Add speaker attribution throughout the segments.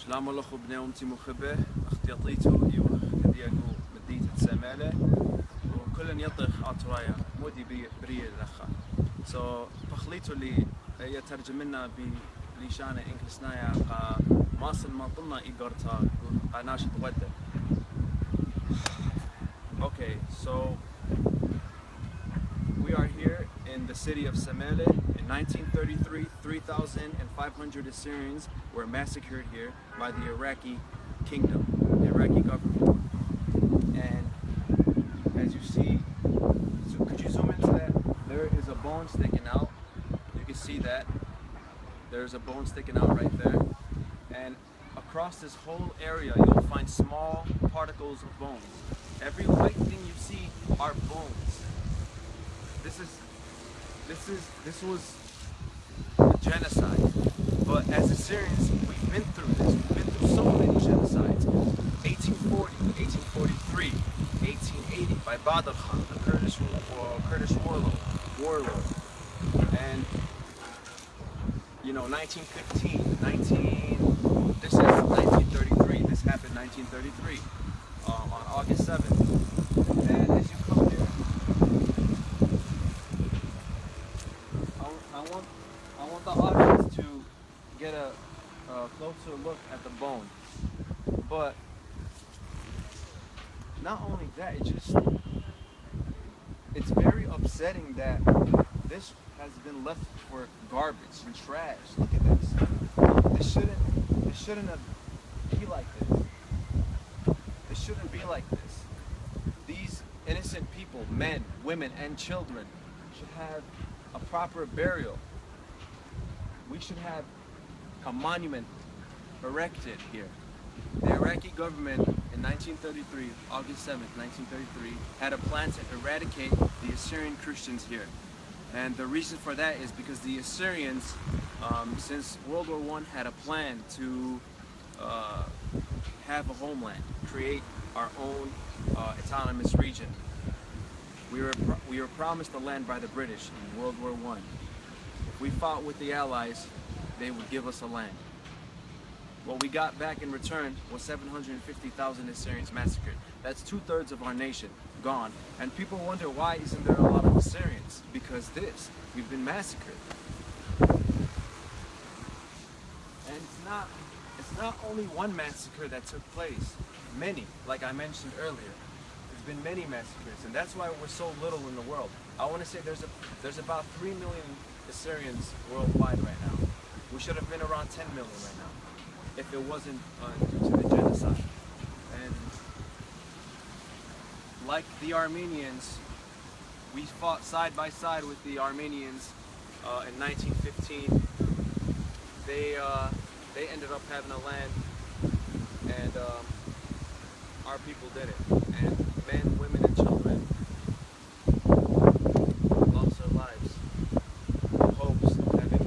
Speaker 1: شلام الله خو بني ومتي مخبه اختيطيتو ايوه كدياكو مديت سمالة وكل يطخ عطرايا مودي بري الأخا سو بخليتو اللي هي ترجمنا بليشانة إنكلسنايا قا ماصل ما طلنا إيجارتا قا ناشط ودة. Okay, so we are here in the city of Simele. In 1933, 3,500 Assyrians were massacred here by the Iraqi kingdom, the Iraqi government. And as you see, so could you zoom into that? There is a bone sticking out. You can see that. There's a bone sticking out right there. And across this whole area, you'll find small particles of bones. Every white thing you see are bones. This was a genocide. But as Assyrians, we've been through this. We've been through so many genocides. 1840, 1843, 1880 by Badr Khan, the Kurdish warlord. And you know, 1915, this is 1933. This happened 1933 on August 7th. And as you come here, I want the audience to get a closer look at the bone. But not only that, it's very upsetting that this has been left for garbage and trash. Look at this. This shouldn't have be like this. This shouldn't be like this. These innocent people, men, women, and children, should have a proper burial. We should have a monument erected here. The Iraqi government in 1933, August 7th, 1933, had a plan to eradicate the Assyrian Christians here. And the reason for that is because the Assyrians, since World War I, had a plan to have a homeland, create our own autonomous region. We were promised the land by the British in World War I. If we fought with the Allies, they would give us a land. What we got back in return was 750,000 Assyrians massacred. That's 2/3 of our nation gone. And people wonder, why isn't there a lot of Assyrians? Because we've been massacred. And it's not only one massacre that took place. Many, like I mentioned earlier. There's been many massacres, and that's why we're so little in the world. I want to say there's about 3 million Assyrians worldwide right now. We should have been around 10 million right now, if it wasn't due to the genocide. And like the Armenians, we fought side by side with the Armenians in 1915. They ended up having a land, and our people did it. And men, women, and children lost their lives. Hopes, heaven.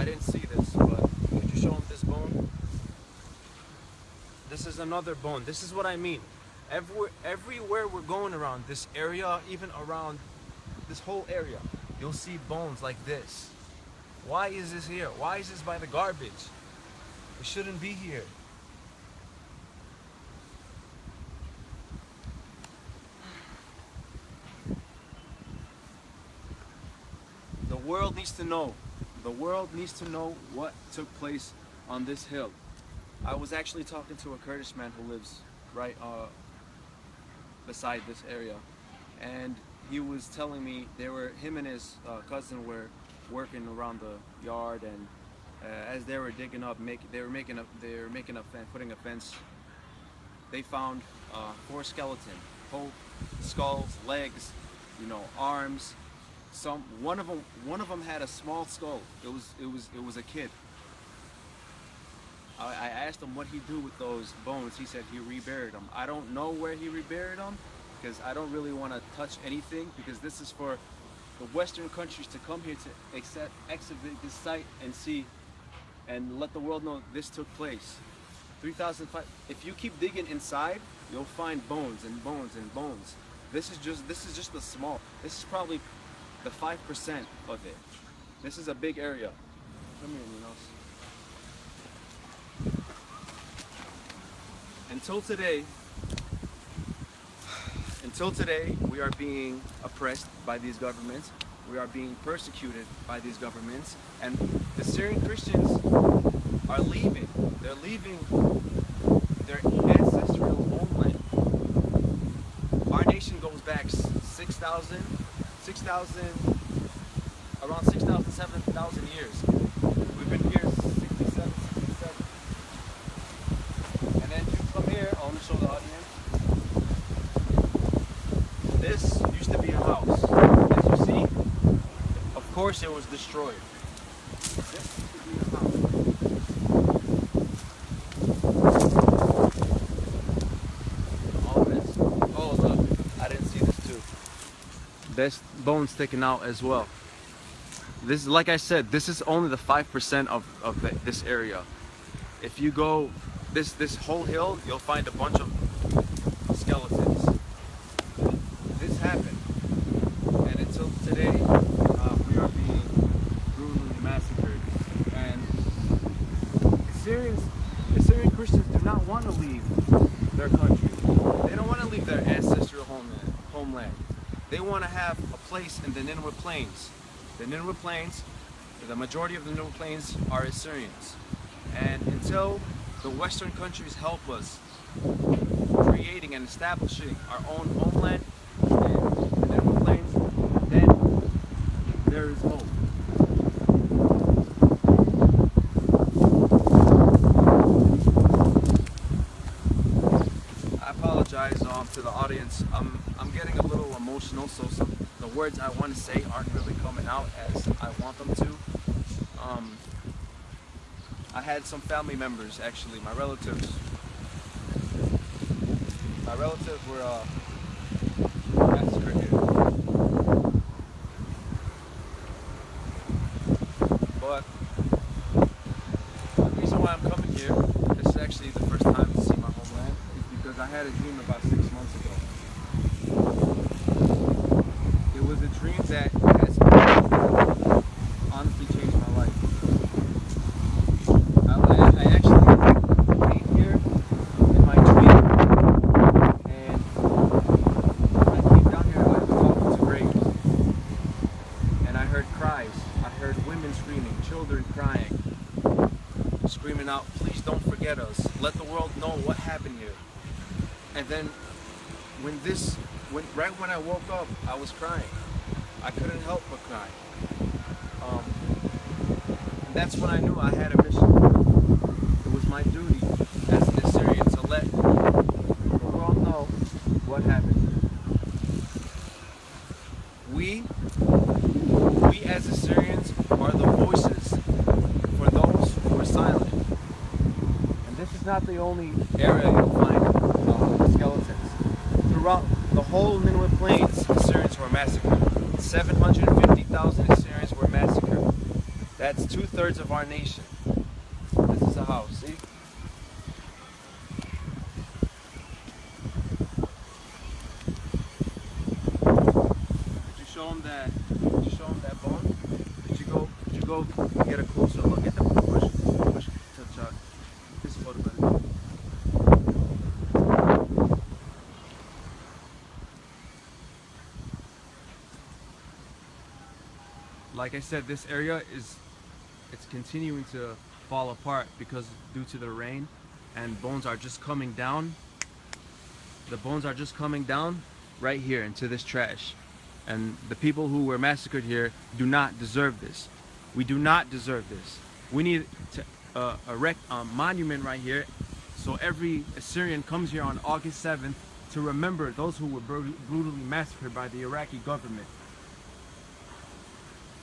Speaker 1: I didn't see this, but could you show them this bone? This is another bone. This is what I mean. Everywhere we're going around this area, even around this whole area, you'll see bones like this. Why is this here? Why is this by the garbage? It shouldn't be here. The world needs to know. The world needs to know what took place on this hill. I was actually talking to a Kurdish man who lives right beside this area, and he was telling me him and his cousin were working around the yard, and as they were digging up, putting a fence, they found 4 skeletons, whole skulls, legs, arms. One of them had a small skull. It was a kid. I asked him what he do with those bones. He said he reburied them. I don't know where he reburied them, because I don't really want to touch anything, because this is for the Western countries to come here to excavate this site and see and let the world know this took place. 3,005. If you keep digging inside, you'll find bones and bones and bones. This is just the small. This is probably the 5% of it. This is a big area. Come here, Minos. until today, we are being oppressed by these governments. We are being persecuted by these governments, and the Syrian Christians are leaving. They're leaving their ancestral homeland. Our nation goes back 6,000, around 6,000, 7,000 years. We've been here 67. And then you come here, I want to show the audience. This used to be a house. As you see, of course it was destroyed. This used to be a house. All this. Oh look, I didn't see this too. There's bones sticking out as well. This, like I said, this is only the 5% of this area. If you go this whole hill, you'll find a bunch of skeletons. This happened, and until today, we are being brutally massacred. And Assyrian Christians do not want to leave their country. They don't want to leave their ancestral homeland. They want to have a place in the Nineveh Plains. The Nineveh Plains, the majority of the Nineveh Plains are Assyrians. And until the Western countries help us creating and establishing our own homeland in the Nineveh Plains, then there is hope. I apologize to the audience. I'm getting a little emotional, so the words I want to say aren't really coming out as I want them to. I had some family members, actually, my relatives. My relatives were massacred here. But the reason why I'm coming here, this is actually the first time to see my homeland, is because I had a dream about 6 months ago. It was a dream that has honestly changed my life. I actually came here in my dream, and I came down here and I was talking to graves. And I heard cries. I heard women screaming, children crying, screaming out, "Please don't forget us. Let the world know what happened here." And then right when I woke up, I was crying. I couldn't help but cry. And that's when I knew I had a mission. It was my duty as an Assyrian to let the world know what happened. We as Assyrians are the voices for those who are silent. And this is not the only area you'll find skeletons. Throughout the whole Nineveh Plains, Assyrians were massacred. 750,000 Assyrians were massacred. That's 2/3 of our nation. This is a house, see? Did you show him that bone? Did you go get a closer look at the push touch this photograph? Like I said, this area it's continuing to fall apart because due to the rain, and bones are just coming down. The bones are just coming down right here into this trash. And the people who were massacred here do not deserve this. We do not deserve this. We need to erect a monument right here so every Assyrian comes here on August 7th to remember those who were brutally massacred by the Iraqi government.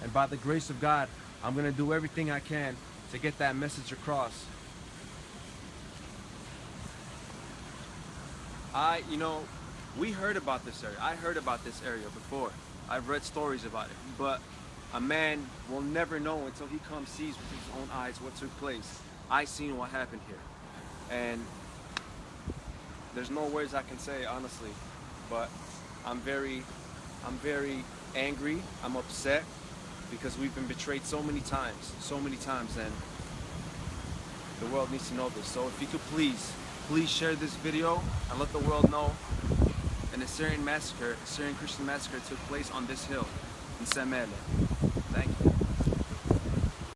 Speaker 1: And by the grace of God, I'm going to do everything I can to get that message across. We heard about this area. I heard about this area before. I've read stories about it. But a man will never know until he comes sees with his own eyes what took place. I seen what happened here. And there's no words I can say, honestly. But I'm very angry. I'm upset because we've been betrayed so many times, and the world needs to know this. So if you could please Please share this video and let the world know an Assyrian massacre, Assyrian Christian massacre took place on this hill in Simele.